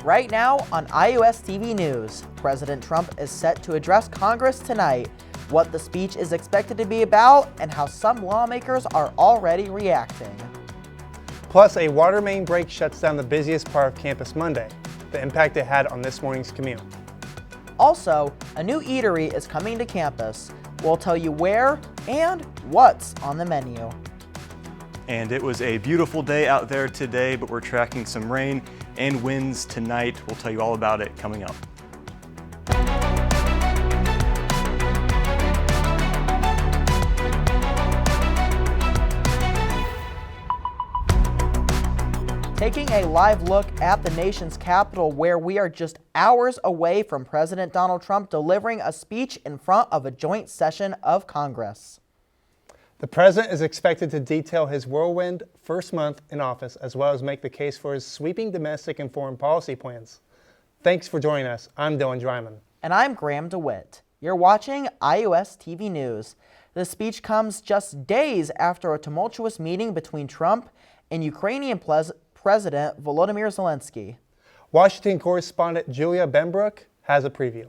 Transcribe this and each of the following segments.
Right now on IUSTV News, President Trump is set to address Congress tonight, what the speech is expected to be about, and how some lawmakers are already reacting. Plus, a water main break shuts down the busiest part of campus Monday, the impact it had on this morning's commute. Also, a new eatery is coming to campus. We'll tell you where and what's on the menu. And it was a beautiful day out there today, but we're tracking some rain and winds tonight. We'll tell you all about it coming up. Taking a live look at the nation's capital, where we are just hours away from President Donald Trump delivering a speech in front of a joint session of Congress. The president is expected to detail his whirlwind first month in office, as well as make the case for his sweeping domestic and foreign policy plans. Thanks for joining us. I'm Dreiman. And I'm DeWitte. You're watching IUSTV News. The speech comes just days after a tumultuous meeting between Trump and Ukrainian President Volodymyr Zelensky. Washington correspondent Julia Benbrook has a preview.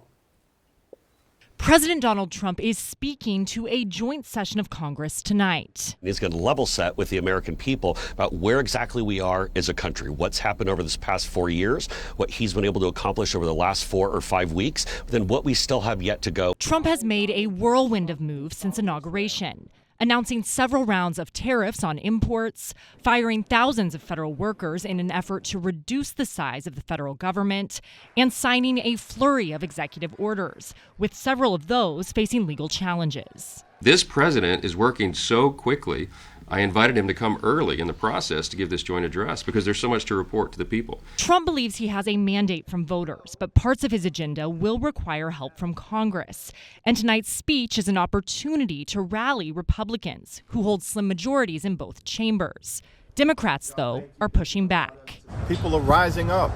President Donald Trump is speaking to a joint session of Congress tonight. He's going to level set with the American people about where exactly we are as a country, what's happened over this past 4 years, what he's been able to accomplish over the last 4 or 5 weeks, but then what we still have yet to go. Trump has made a whirlwind of moves since inauguration, announcing several rounds of tariffs on imports, firing thousands of federal workers in an effort to reduce the size of the federal government, and signing a flurry of executive orders, with several of those facing legal challenges. This president is working so quickly. I invited him to come early in the process to give this joint address because there's so much to report to the people. Trump believes he has a mandate from voters, but parts of his agenda will require help from Congress. And tonight's speech is an opportunity to rally Republicans, who hold slim majorities in both chambers. Democrats, though, are pushing back. People are rising up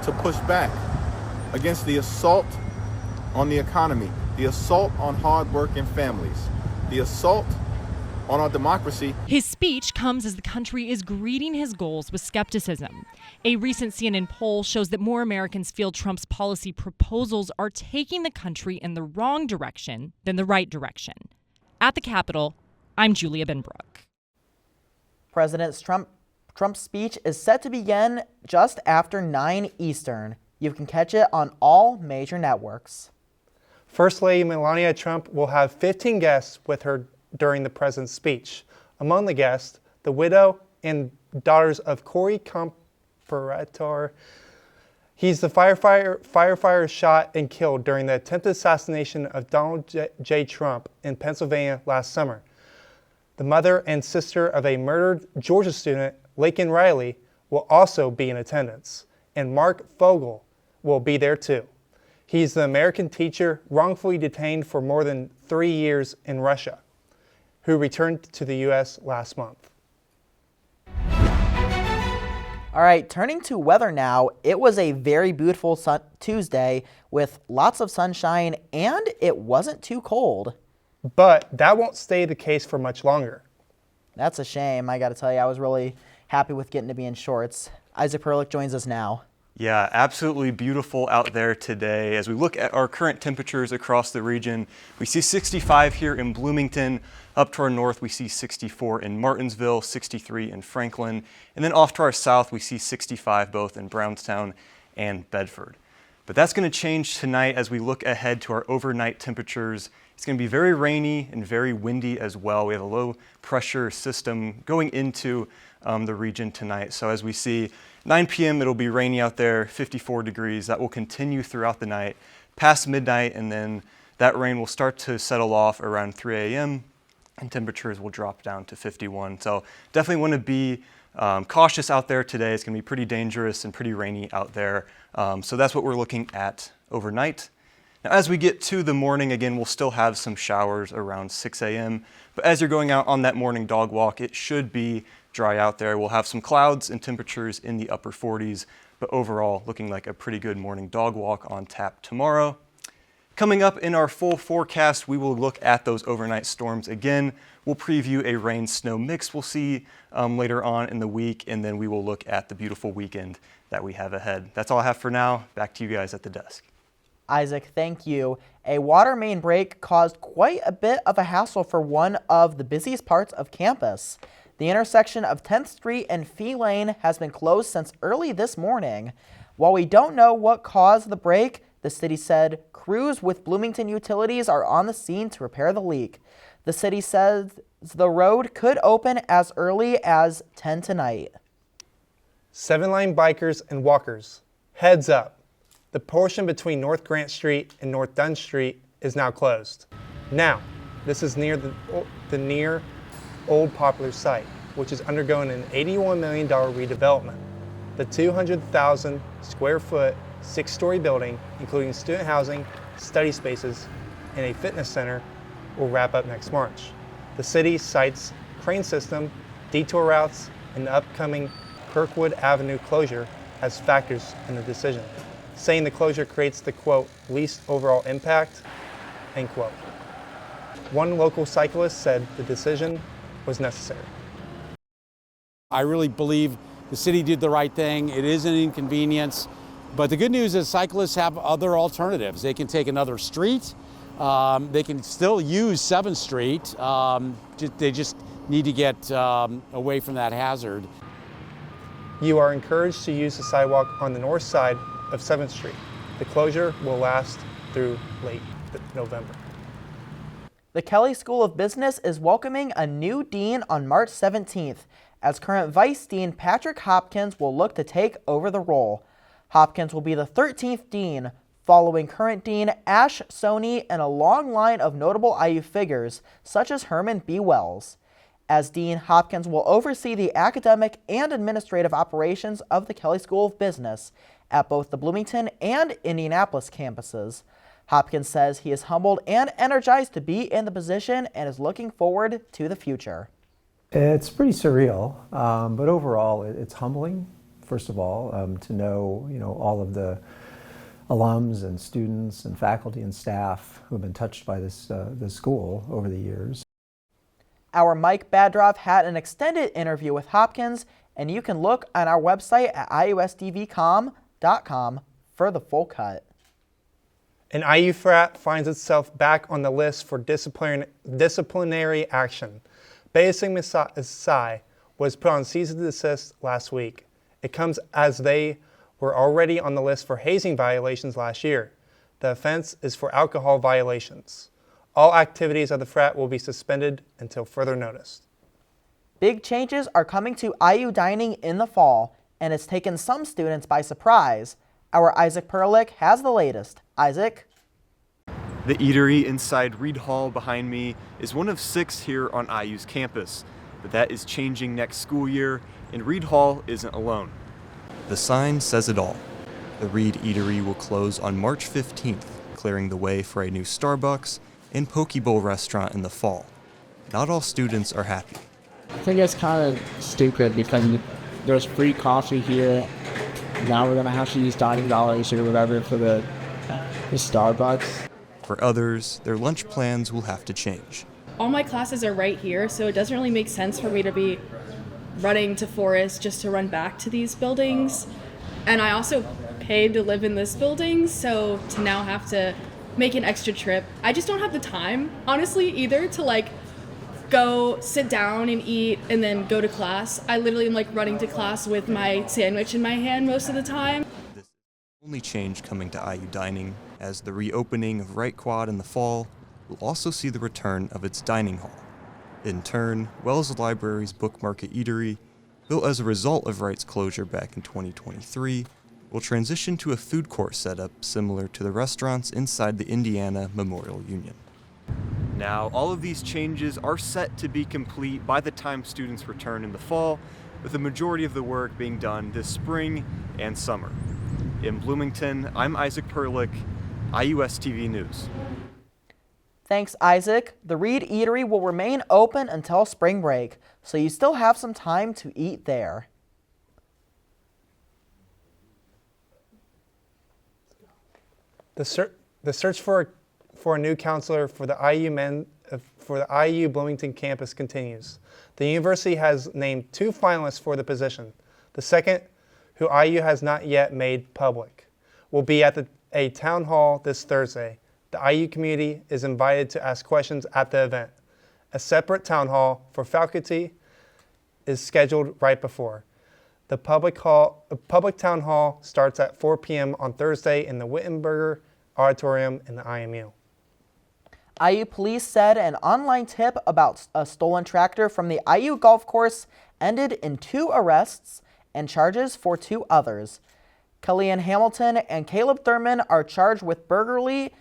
to push back against the assault on the economy, the assault on hard-working families, the assault on our democracy. His speech comes as the country is greeting his goals with skepticism. A recent CNN poll shows that more Americans feel Trump's policy proposals are taking the country in the wrong direction than the right direction. At the Capitol, I'm Julia Benbrook. President Trump's speech is set to begin just after 9 Eastern. You can catch it on all major networks. First Lady Melania Trump will have 15 guests with her during the president's speech. Among the guests, the widow and daughters of Corey Comparator. He's the firefighter shot and killed during the attempted assassination of Donald J. Trump in Pennsylvania last summer. The mother and sister of a murdered Georgia student, Laken Riley, will also be in attendance, and Mark Fogel will be there too. He's the American teacher wrongfully detained for more than 3 years in Russia, who returned to the U.S. last month. All right, turning to weather now. It was a very beautiful Tuesday with lots of sunshine, and it wasn't too cold. But that won't stay the case for much longer. That's a shame. I got to tell you, I was really happy with getting to be in shorts. Isaac Perlich joins us now. Yeah, absolutely beautiful out there today. As we look at our current temperatures across the region, we see 65 here in Bloomington. Up to our north, we see 64 in Martinsville, 63 in Franklin. And then off to our south, we see 65 both in Brownstown and Bedford. But that's going to change tonight as we look ahead to our overnight temperatures. It's going to be very rainy and very windy as well. We have a low pressure system going into the region tonight. So as we see 9 p.m., it'll be rainy out there, 54 degrees. That will continue throughout the night past midnight, and then that rain will start to settle off around 3 a.m. and temperatures will drop down to 51. So definitely want to be cautious out there today. It's going to be pretty dangerous and pretty rainy out there. So that's what we're looking at overnight. Now, as we get to the morning, again, we'll still have some showers around 6 a.m. But as you're going out on that morning dog walk, it should be dry out there. We'll have some clouds and temperatures in the upper 40s, but overall looking like a pretty good morning dog walk on tap tomorrow. Coming up in our full forecast, we will look at those overnight storms again. We'll preview a rain-snow mix we'll see later on in the week, and then we will look at the beautiful weekend that we have ahead. That's all I have for now. Back to you guys at the desk. Isaac, thank you. A water main break caused quite a bit of a hassle for one of the busiest parts of campus. The intersection of 10th Street and Fee Lane has been closed since early this morning. While we don't know what caused the break, the city said crews with Bloomington Utilities are on the scene to repair the leak. The city says the road could open as early as 10 tonight. 7-lane bikers and walkers, heads up. The portion between North Grant Street and North Dunn Street is now closed. Now, this is near the near old Poplar site, which is undergoing an $81 million redevelopment. The 200,000 square foot, 6-story building, including student housing, study spaces, and a fitness center, will wrap up next March. The city cites crane system, detour routes, and the upcoming Kirkwood Avenue closure as factors in the decision, saying the closure creates the, quote, least overall impact, end quote. One local cyclist said the decision was necessary. I really believe the city did the right thing. It is an inconvenience, but the good news is cyclists have other alternatives. They can take another street. They can still use 7th Street. They just need to get away from that hazard. You are encouraged to use the sidewalk on the north side of 7th Street. The closure will last through late November. The Kelley School of Business is welcoming a new dean on March 17th, as current Vice Dean Patrick Hopkins will look to take over the role. Hopkins will be the 13th dean, following current Dean Ash Sony and a long line of notable IU figures, such as Herman B. Wells. As dean, Hopkins will oversee the academic and administrative operations of the Kelley School of Business at both the Bloomington and Indianapolis campuses. Hopkins says he is humbled and energized to be in the position and is looking forward to the future. It's pretty surreal, but overall it's humbling, first of all, to know, all of the alums and students and faculty and staff who have been touched by this school over the years. Our Mike Badroff had an extended interview with Hopkins, and you can look on our website at IUSTVcom.com for the full cut. An IU frat finds itself back on the list for disciplinary action. Bayes Sigma Psi was put on cease and desist last week. It comes as they were already on the list for hazing violations last year. The offense is for alcohol violations. All activities of the frat will be suspended until further notice. Big changes are coming to IU dining in the fall, and it's taken some students by surprise. Our Isaac Perlich has the latest. Isaac? The eatery inside Reed Hall behind me is one of 6 here on IU's campus, but that is changing next school year, and Reed Hall isn't alone. The sign says it all. The Reed Eatery will close on March 15th, clearing the way for a new Starbucks and Poke Bowl restaurant in the fall. Not all students are happy. I think it's kind of stupid because there's free coffee here. Now we're going to have to use dining dollars or whatever for the Starbucks. For others, their lunch plans will have to change. All my classes are right here, so it doesn't really make sense for me to be running to Forest just to run back to these buildings. And I also paid to live in this building, so to now have to make an extra trip, I just don't have the time, honestly, either to go sit down and eat and then go to class. I literally am running to class with my sandwich in my hand most of the time. This is the only change coming to IU dining, as the reopening of Wright Quad in the fall will also see the return of its dining hall. In turn, Wells Library's Book Market Eatery, built as a result of Wright's closure back in 2023, will transition to a food court setup similar to the restaurants inside the Indiana Memorial Union. Now, all of these changes are set to be complete by the time students return in the fall, with the majority of the work being done this spring and summer. In Bloomington, I'm Isaac Perlich, IUSTV News. Thanks, Isaac. The Reed Eatery will remain open until spring break, so you still have some time to eat there. The search for a for a new counselor for the IU Bloomington campus continues. The university has named 2 finalists for the position. The second, who IU has not yet made public, will be at a town hall this Thursday. The IU community is invited to ask questions at the event. A separate town hall for faculty is scheduled right before. The public town hall starts at 4 p.m. on Thursday in the Wittenberger Auditorium in the IMU. IU police said an online tip about a stolen tractor from the IU golf course ended in 2 arrests and charges for 2 others. Kellyanne Hamilton and Caleb Thurman are charged with burglary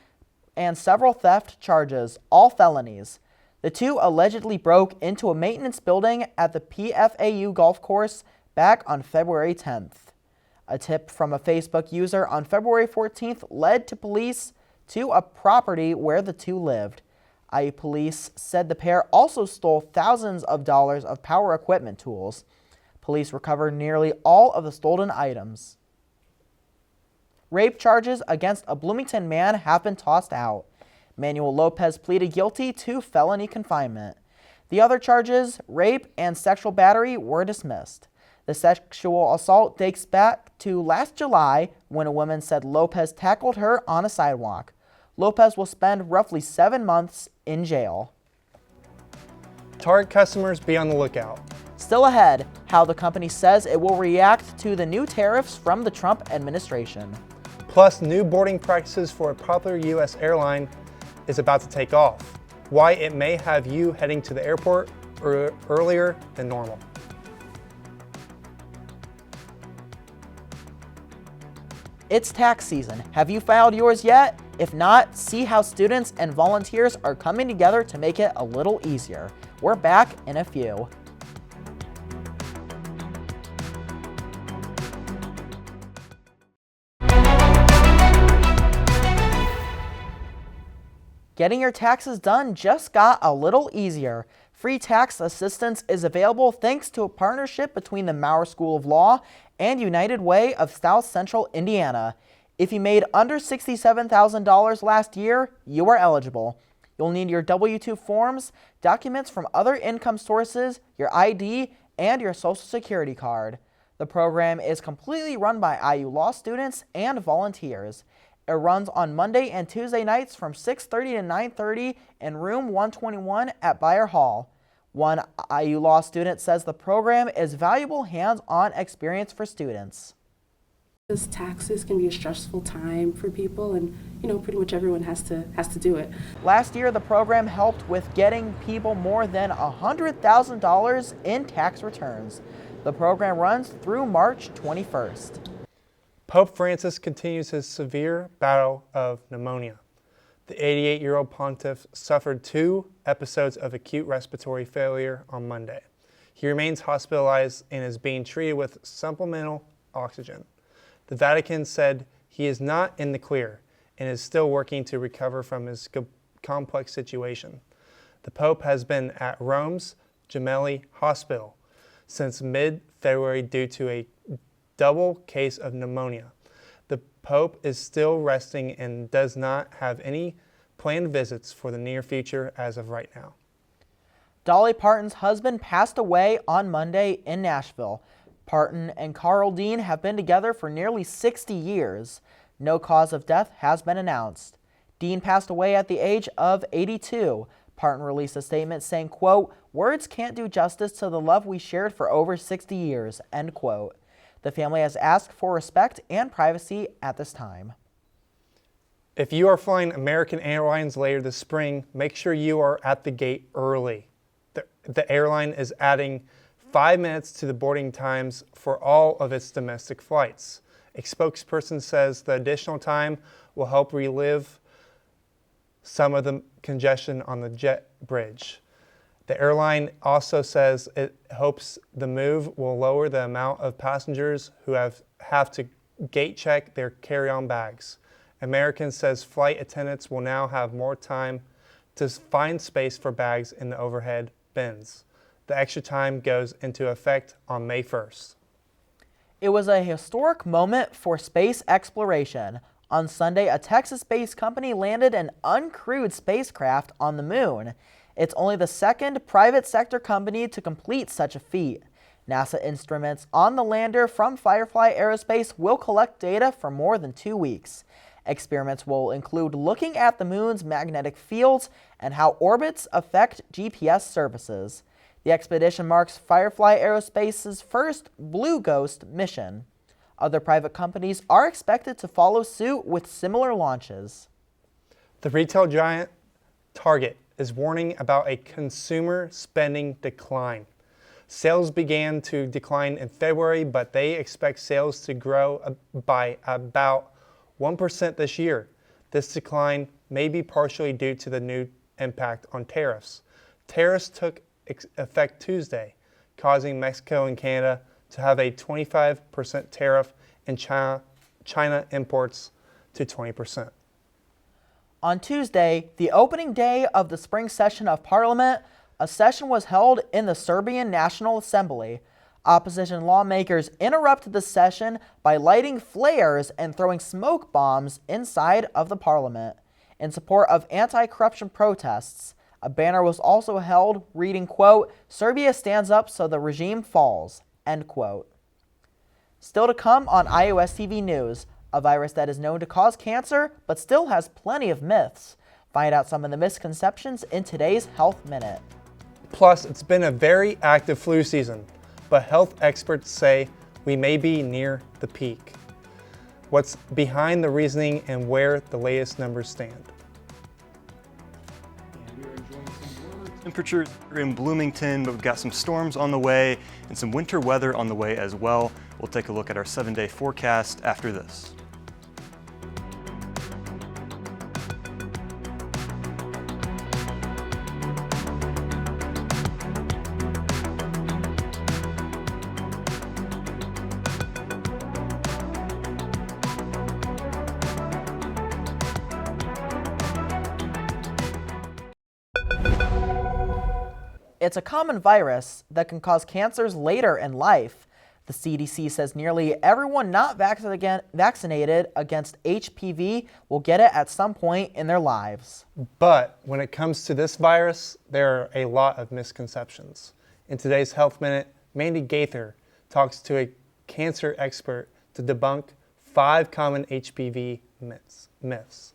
and several theft charges, all felonies. The 2 allegedly broke into a maintenance building at the PFAU golf course back on February 10th. A tip from a Facebook user on February 14th led to police to a property where the 2 lived. IU police said the pair also stole thousands of dollars of power equipment tools. Police recovered nearly all of the stolen items. Rape charges against a Bloomington man have been tossed out. Manuel Lopez pleaded guilty to felony confinement. The other charges, rape and sexual battery, were dismissed. The sexual assault dates back to last July when a woman said Lopez tackled her on a sidewalk. Lopez will spend roughly 7 months in jail. Target customers, be on the lookout. Still ahead, how the company says it will react to the new tariffs from the Trump administration. Plus, new boarding practices for a popular U.S. airline is about to take off. Why it may have you heading to the airport earlier than normal. It's tax season. Have you filed yours yet? If not, see how students and volunteers are coming together to make it a little easier. We're back in a few. Getting your taxes done just got a little easier. Free tax assistance is available thanks to a partnership between the Maurer School of Law and United Way of South Central Indiana. If you made under $67,000 last year, you are eligible. You'll need your W-2 forms, documents from other income sources, your ID, and your Social Security card. The program is completely run by IU law students and volunteers. It runs on Monday and Tuesday nights from 6:30 to 9:30 in room 121 at Beyer Hall. One IU law student says the program is valuable hands-on experience for students. Because taxes can be a stressful time for people, and pretty much everyone has to do it. Last year, the program helped with getting people more than $100,000 in tax returns. The program runs through March 21st. Pope Francis continues his severe battle of pneumonia. The 88-year-old pontiff suffered 2 episodes of acute respiratory failure on Monday. He remains hospitalized and is being treated with supplemental oxygen. The Vatican said he is not in the clear and is still working to recover from his complex situation. The Pope has been at Rome's Gemelli Hospital since mid-February due to a double case of pneumonia. The Pope is still resting and does not have any planned visits for the near future as of right now. Dolly Parton's husband passed away on Monday in Nashville. Parton and Carl Dean have been together for nearly 60 years. No cause of death has been announced. Dean passed away at the age of 82. Parton released a statement saying, quote, "Words can't do justice to the love we shared for over 60 years," end quote. The family has asked for respect and privacy at this time. If you are flying American Airlines later this spring, make sure you are at the gate early. The airline is adding 5 minutes to the boarding times for all of its domestic flights. A spokesperson says the additional time will help relieve some of the congestion on the jet bridge. The airline also says it hopes the move will lower the amount of passengers who have to gate check their carry-on bags. American says flight attendants will now have more time to find space for bags in the overhead bins. The extra time goes into effect on May 1st. It was a historic moment for space exploration. On Sunday, a Texas-based company landed an uncrewed spacecraft on the moon. It's only the second private sector company to complete such a feat. NASA instruments on the lander from Firefly Aerospace will collect data for more than 2 weeks. Experiments will include looking at the moon's magnetic fields and how orbits affect GPS services. The expedition marks Firefly Aerospace's first Blue Ghost mission. Other private companies are expected to follow suit with similar launches. The retail giant Target is warning about a consumer spending decline. Sales began to decline in February, but they expect sales to grow by about 1% this year. This decline may be partially due to the new impact on tariffs. Tariffs took effect Tuesday, causing Mexico and Canada to have a 25% tariff and China imports to 20%. On Tuesday, the opening day of the spring session of Parliament, a session was held in the Serbian National Assembly. Opposition lawmakers interrupted the session by lighting flares and throwing smoke bombs inside of the parliament. In support of anti-corruption protests, a banner was also held reading, quote, "Serbia stands up so the regime falls," end quote. Still to come on IUSTV News, a virus that is known to cause cancer but still has plenty of myths. Find out some of the misconceptions in today's Health Minute. Plus, it's been a very active flu season, but health experts say we may be near the peak. What's behind the reasoning and where the latest numbers stand. Temperatures are in Bloomington, but we've got some storms on the way and some winter weather on the way as well. We'll take a look at our 7-day forecast after this. It's a common virus that can cause cancers later in life. The CDC says nearly everyone not vaccinated against HPV will get it at some point in their lives. But when it comes to this virus, there are a lot of misconceptions. In today's Health Minute, Mandy Gaither talks to a cancer expert to debunk 5 common HPV myths.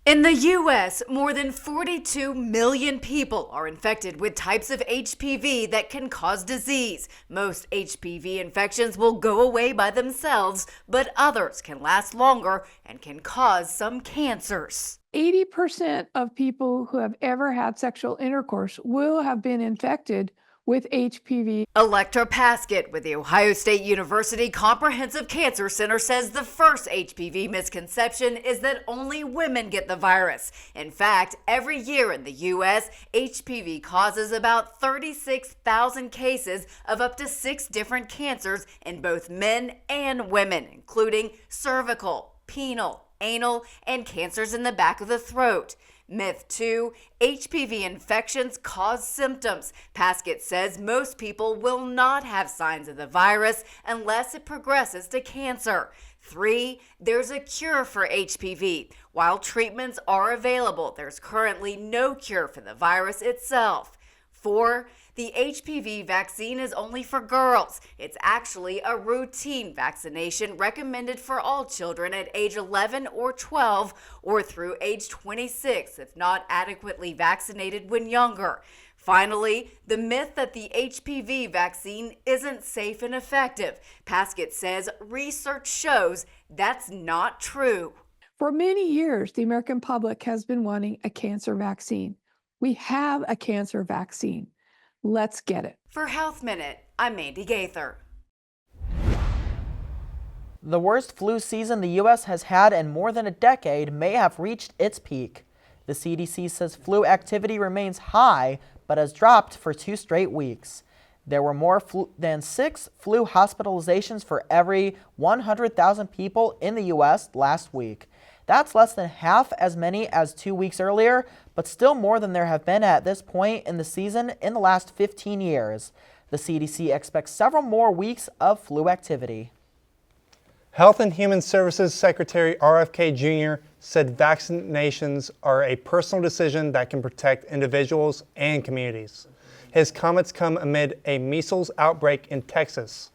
In the U.S., more than 42 million people are infected with types of HPV that can cause disease. Most HPV infections will go away by themselves, but others can last longer and can cause some cancers. 80% of people who have ever had sexual intercourse will have been infected with HPV. Electra Paskett with the Ohio State University Comprehensive Cancer Center says the first HPV misconception is that only women get the virus. In fact, every year in the U.S., HPV causes about 36,000 cases of up to 6 different cancers in both men and women, including cervical, penile, anal, and cancers in the back of the throat. Myth 2, HPV infections cause symptoms. Paskett says most people will not have signs of the virus unless it progresses to cancer. 3, there's a cure for HPV. While treatments are available, there's currently no cure for the virus itself. 4, the HPV vaccine is only for girls. It's actually a routine vaccination recommended for all children at age 11 or 12 or through age 26 if not adequately vaccinated when younger. Finally, the myth that the HPV vaccine isn't safe and effective. Paskett says research shows that's not true. For many years, the American public has been wanting a cancer vaccine. We have a cancer vaccine. Let's get it. For Health Minute, I'm Mandy Gaither. The worst flu season the U.S. has had in more than a decade may have reached its peak. The CDC says flu activity remains high, but has dropped for 2 straight weeks. There were more than 6 flu hospitalizations for every 100,000 people in the U.S. last week. That's less than half as many as 2 weeks earlier, but still more than there have been at this point in the season in the last 15 years. The CDC expects several more weeks of flu activity. Health and Human Services Secretary RFK Jr. said vaccinations are a personal decision that can protect individuals and communities. His comments come amid a measles outbreak in Texas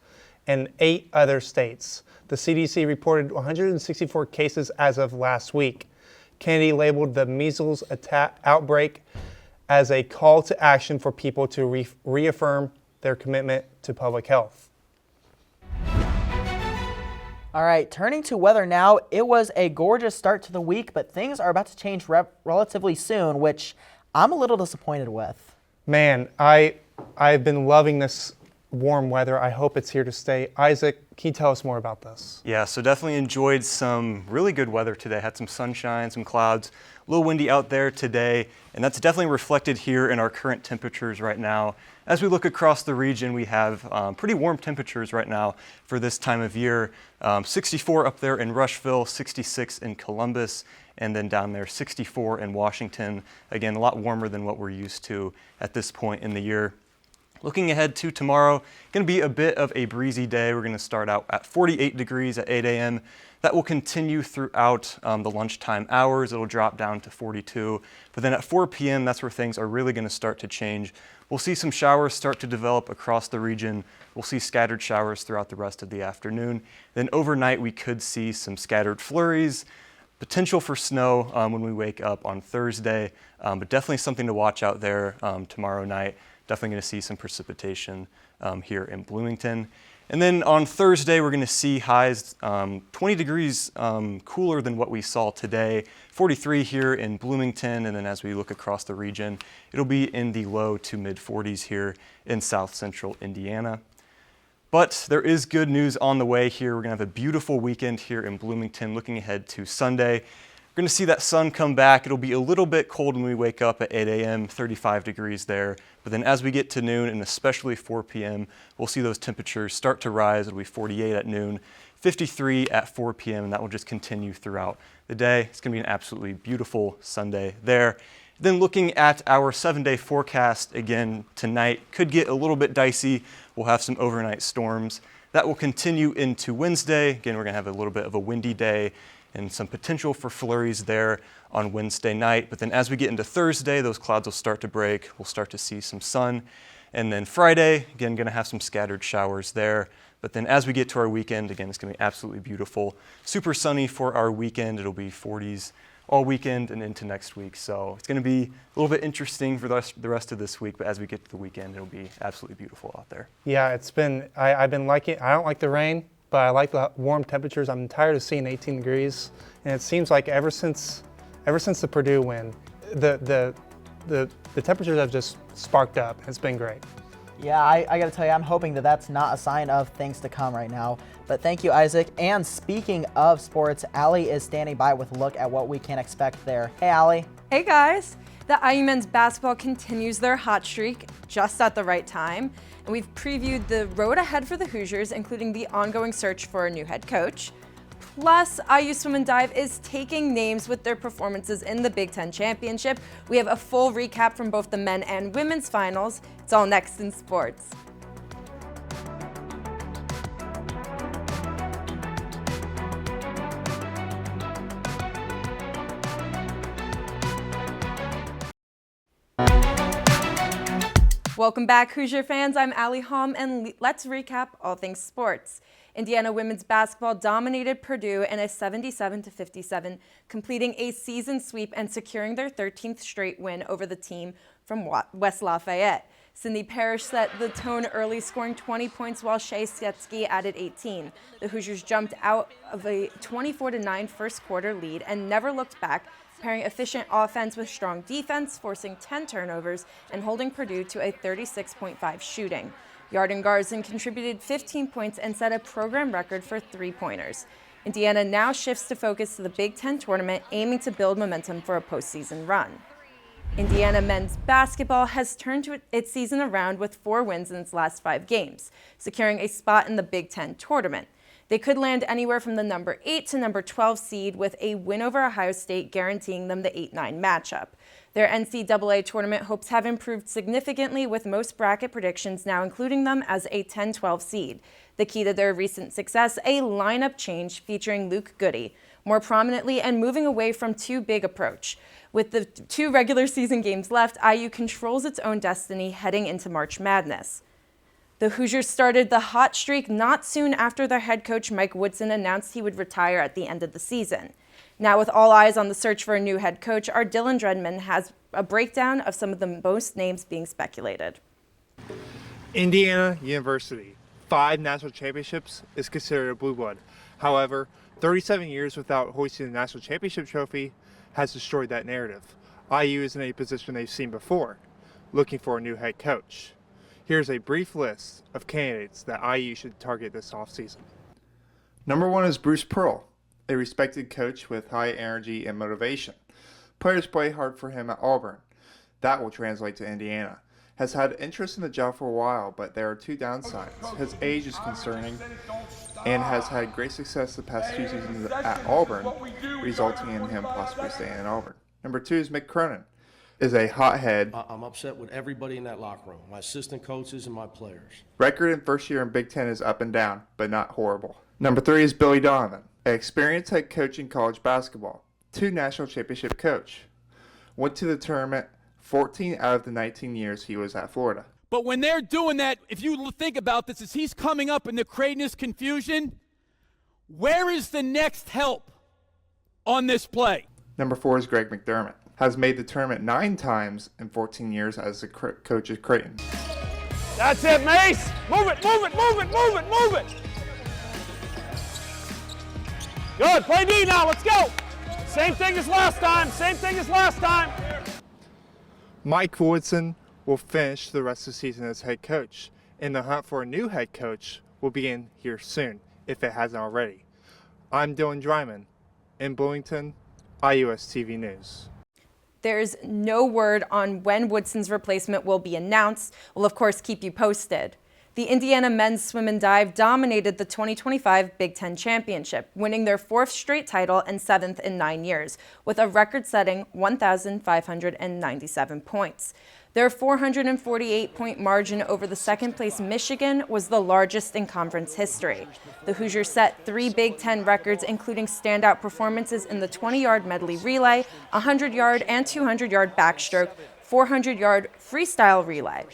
and 8 other states. The CDC reported 164 cases as of last week. Kennedy labeled the measles outbreak as a call to action for people to reaffirm their commitment to public health. All right, turning to weather now. It was a gorgeous start to the week, but things are about to change relatively soon, which I'm a little disappointed with. Man, I've been loving this warm weather. I hope it's here to stay. Isaac, can you tell us more about this? Yeah, so definitely enjoyed some really good weather today. Had some sunshine, some clouds, a little windy out there today, and that's definitely reflected here in our current temperatures right now. As we look across the region, we have pretty warm temperatures right now for this time of year. 64 up there in Rushville, 66 in Columbus, and then down there 64 in Washington. Again, a lot warmer than what we're used to at this point in the year. Looking ahead to tomorrow, going to be a bit of a breezy day. We're going to start out at 48 degrees at 8 a.m. That will continue throughout the lunchtime hours. It'll drop down to 42. But then at 4 p.m., that's where things are really going to start to change. We'll see some showers start to develop across the region. We'll see scattered showers throughout the rest of the afternoon. Then overnight, we could see some scattered flurries, potential for snow when we wake up on Thursday, but definitely something to watch out there tomorrow night. Definitely going to see some precipitation here in Bloomington. And then on Thursday, we're going to see highs 20 degrees cooler than what we saw today. 43 here in Bloomington, and then as we look across the region, it'll be in the low to mid 40s here in south central Indiana. But there is good news on the way here. We're going to have a beautiful weekend here in Bloomington. Looking ahead to Sunday, we're going to see that sun come back. It'll be a little bit cold when we wake up at 8 a.m., 35 degrees there. But then as we get to noon and especially 4 p.m., we'll see those temperatures start to rise. It'll be 48 at noon, 53 at 4 p.m., and that will just continue throughout the day. It's going to be an absolutely beautiful Sunday there. Then looking at our 7-day forecast, again, tonight could get a little bit dicey. We'll have some overnight storms. That will continue into Wednesday. Again, we're going to have a little bit of a windy day and some potential for flurries there on Wednesday night. But then as we get into Thursday, those clouds will start to break. We'll start to see some sun. And then Friday, again, going to have some scattered showers there. But then as we get to our weekend, again, it's going to be absolutely beautiful. Super sunny for our weekend. It'll be 40s all weekend and into next week. So it's going to be a little bit interesting for the rest of this week. But as we get to the weekend, it'll be absolutely beautiful out there. Yeah, I've been liking, I don't like the rain, but I like the warm temperatures. I'm tired of seeing 18 degrees. And it seems like ever since the Purdue win, the temperatures have just sparked up. It's been great. Yeah, I got to tell you, I'm hoping that that's not a sign of things to come right now. But thank you, Isaac. And speaking of sports, Allie is standing by with a look at what we can expect there. Hey, Allie. Hey, guys. The IU men's basketball continues their hot streak just at the right time. And we've previewed the road ahead for the Hoosiers, including the ongoing search for a new head coach. Plus, IU Swim and Dive is taking names with their performances in the Big Ten Championship. We have a full recap from both the men and women's finals. It's all next in sports. Welcome back, Hoosier fans. I'm Allie Hom, and let's recap all things sports. Indiana women's basketball dominated Purdue in a 77-57, completing a season sweep and securing their 13th straight win over the team from West Lafayette. Cindy Parrish set the tone early, scoring 20 points while Shea Sketsky added 18. The Hoosiers jumped out of a 24-9 first quarter lead and never looked back, pairing efficient offense with strong defense, forcing 10 turnovers and holding Purdue to a 36.5 shooting. Yarden Garza contributed 15 points and set a program record for three-pointers. Indiana now shifts to focus to the Big Ten tournament, aiming to build momentum for a postseason run. Indiana men's basketball has turned its season around with 4 wins in its last 5 games, securing a spot in the Big Ten tournament. They could land anywhere from the number 8 to number 12 seed, with a win over Ohio State guaranteeing them the 8-9 matchup. Their NCAA tournament hopes have improved significantly, with most bracket predictions now including them as a 10-12 seed. The key to their recent success, a lineup change featuring Luke Goody more prominently and moving away from too big approach. With the 2 regular season games left, IU controls its own destiny heading into March Madness. The Hoosiers started the hot streak not soon after their head coach Mike Woodson announced he would retire at the end of the season. Now, with all eyes on the search for a new head coach, our Dylan Dreiman has a breakdown of some of the most names being speculated. Indiana University, 5 national championships, is considered a blue blood. However, 37 years without hoisting the national championship trophy has destroyed that narrative. IU is in a position they've seen before, looking for a new head coach. Here's a brief list of candidates that IU should target this offseason. Number 1 is Bruce Pearl, a respected coach with high energy and motivation. Players play hard for him at Auburn. That will translate to Indiana. Has had interest in the job for a while, but there are 2 downsides. His age is concerning and has had great success the past 2 seasons at Auburn, resulting in him possibly staying in Auburn. Number 2 is Mick Cronin. Is a hothead. I'm upset with everybody in that locker room, my assistant coaches and my players. Record in first year in Big Ten is up and down, but not horrible. Number 3 is Billy Donovan, an experienced head coach in college basketball, 2 national championship coach. Went to the tournament 14 out of the 19 years he was at Florida. But when they're doing that, if you think about this, as he's coming up and they're creating this confusion, where is the next help on this play? Number 4 is Greg McDermott. Has made the tournament 9 times in 14 years as the coach at Creighton. That's it, Mace! Move it, move it, move it, move it, move it! Good, play D now, let's go! Same thing as last time, same thing as last time! Mike Woodson will finish the rest of the season as head coach, and the hunt for a new head coach will begin here soon, if it hasn't already. I'm Dylan Dreiman in Bloomington, IUSTV News. There's no word on when Woodson's replacement will be announced. We'll, of course, keep you posted. The Indiana men's swim and dive dominated the 2025 Big Ten Championship, winning their 4th straight title and 7th in 9 years, with a record-setting 1,597 points. Their 448-point margin over the second-place Michigan was the largest in conference history. The Hoosiers set 3 Big Ten records, including standout performances in the 20-yard medley relay, 100-yard and 200-yard backstroke, 400-yard freestyle relay.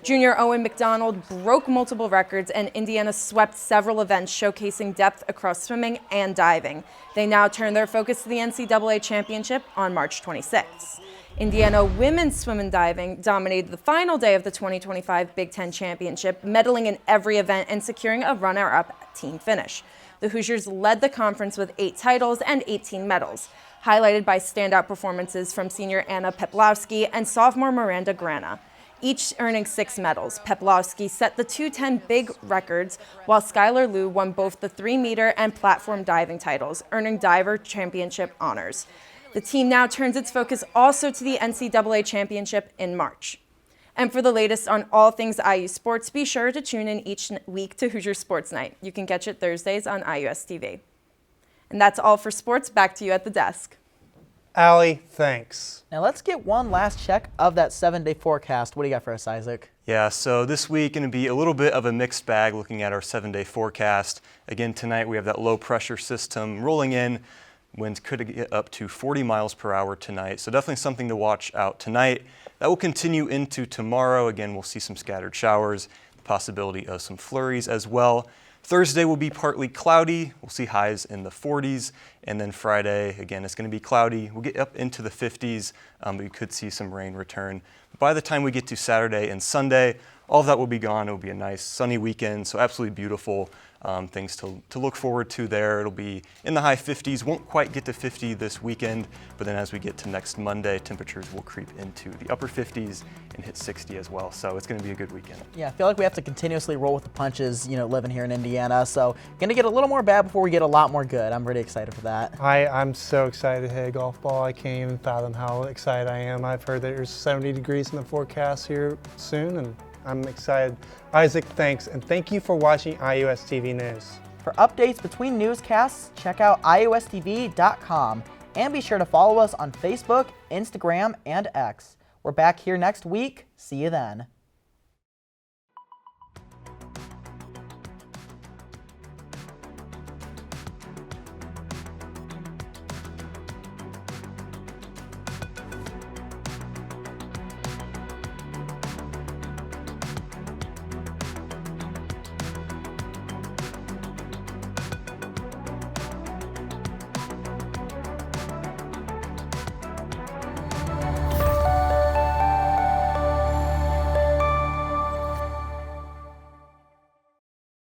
Junior Owen McDonald broke multiple records, and Indiana swept several events showcasing depth across swimming and diving. They now turn their focus to the NCAA championship on March 26th. Indiana women's swim and diving dominated the final day of the 2025 Big Ten Championship, medaling in every event and securing a runner-up team finish. The Hoosiers led the conference with 8 titles and 18 medals, highlighted by standout performances from senior Anna Peplowski and sophomore Miranda Grana, each earning 6 medals. Peplowski set the 210 big records, while Skylar Liu won both the 3-meter and platform diving titles, earning diver championship honors. The team now turns its focus also to the NCAA championship in March. And for the latest on all things IU sports, be sure to tune in each week to Hoosier Sports Night. You can catch it Thursdays on IUSTV. And that's all for sports. Back to you at the desk. Allie, thanks. Now let's get one last check of that 7-day forecast. What do you got for us, Isaac? Yeah, so this week going to be a little bit of a mixed bag looking at our 7-day forecast. Again, tonight we have that low pressure system rolling in. Winds could get up to 40 miles per hour tonight, so definitely something to watch out tonight. That will continue into tomorrow. Again, we'll see some scattered showers, the possibility of some flurries as well. Thursday will be partly cloudy. We'll see highs in the 40s. And then Friday, again, it's going to be cloudy. We'll get up into the 50s, but you could see some rain return. By the time we get to Saturday and Sunday, all of that will be gone. It will be a nice sunny weekend, so absolutely beautiful. Things to look forward to there. It'll be in the high 50s, won't quite get to 50 this weekend, but then as we get to next Monday, temperatures will creep into the upper 50s and hit 60 as well. So it's going to be a good weekend. Yeah, I feel like we have to continuously roll with the punches, living here in Indiana. So going to get a little more bad before we get a lot more good. I'm really excited for that. I'm so excited to hit a golf ball. I can't even fathom how excited I am. I've heard that there's 70 degrees in the forecast here soon, and I'm excited. Isaac, thanks, and thank you for watching IUSTV News. For updates between newscasts, check out IUSTV.com. And be sure to follow us on Facebook, Instagram, and X. We're back here next week. See you then.